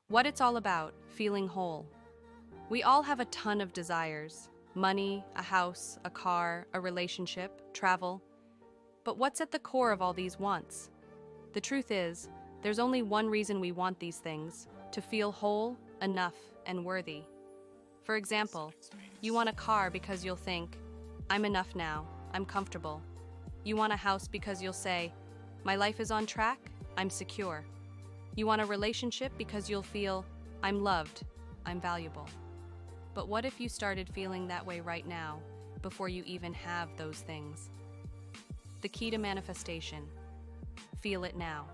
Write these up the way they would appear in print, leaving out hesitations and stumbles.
What it's all about, feeling whole. We all have a ton of desires: money, a house, a car, a relationship, travel. But what's at the core of all these wants? The truth is, there's only one reason we want these things: to feel whole, enough, and worthy. For example, you want a car because you'll think, I'm enough now, I'm comfortable. You want a house because you'll say, my life is on track, I'm secure. You want a relationship because you'll feel, I'm loved, I'm valuable. But what if you started feeling that way right now, before you even have those things? The key to manifestation: feel it now.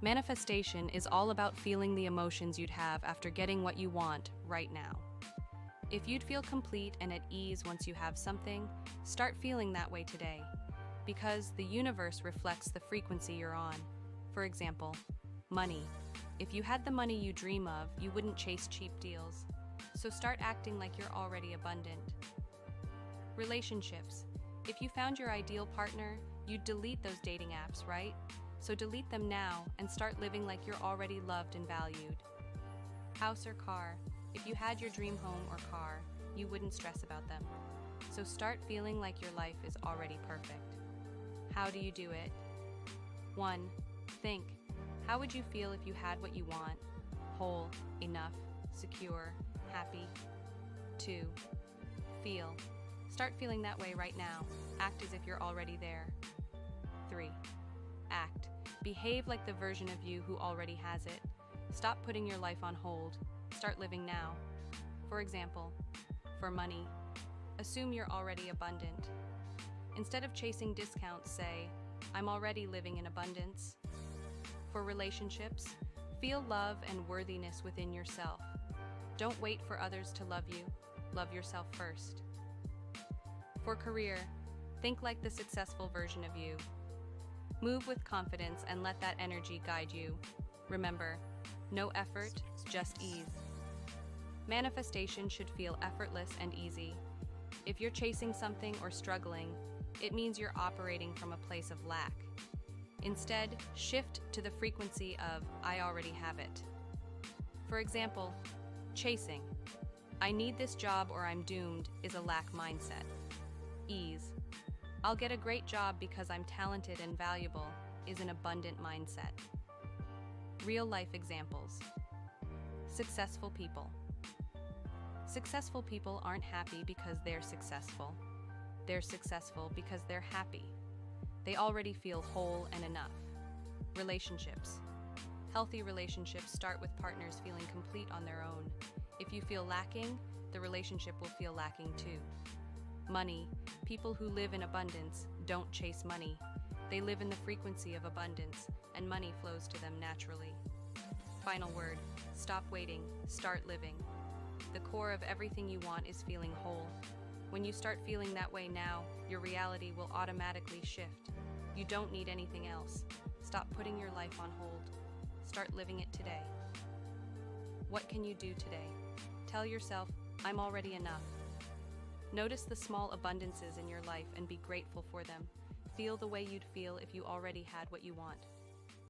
Manifestation is all about feeling the emotions you'd have after getting what you want right now. If you'd feel complete and at ease once you have something, start feeling that way today, because the universe reflects the frequency you're on. For example, money. If you had the money you dream of, you wouldn't chase cheap deals. So start acting like you're already abundant. Relationships. If you found your ideal partner, you'd delete those dating apps, right? So delete them now and start living like you're already loved and valued. House or car. If you had your dream home or car, you wouldn't stress about them. So start feeling like your life is already perfect. How do you do it? 1. Think. How would you feel if you had what you want? Whole, enough, secure, happy. 2. Feel. Start feeling that way right now. Act as if you're already there. 3. Act. Behave like the version of you who already has it. Stop putting your life on hold. Start living now. For example, for money, assume you're already abundant. Instead of chasing discounts, say, I'm already living in abundance. For relationships, feel love and worthiness within yourself. Don't wait for others to love you. Love yourself first. For career, think like the successful version of you. Move with confidence and let that energy guide you. Remember, no effort, just ease. Manifestation should feel effortless and easy. If you're chasing something or struggling, it means you're operating from a place of lack. Instead, shift to the frequency of, I already have it. For example, chasing, I need this job or I'm doomed, is a lack mindset. Ease, I'll get a great job because I'm talented and valuable, is an abundant mindset. Real life examples. Successful people. Successful people aren't happy because they're successful. They're successful because they're happy. They already feel whole and enough. Relationships. Healthy relationships start with partners feeling complete on their own. If you feel lacking, the relationship will feel lacking too. Money. People who live in abundance don't chase money. They live in the frequency of abundance, and money flows to them naturally. Final word: stop waiting, start living. The core of everything you want is feeling whole. When you start feeling that way now, your reality will automatically shift. You don't need anything else. Stop putting your life on hold. Start living it today. What can you do today? Tell yourself, I'm already enough. Notice the small abundances in your life and be grateful for them. Feel the way you'd feel if you already had what you want.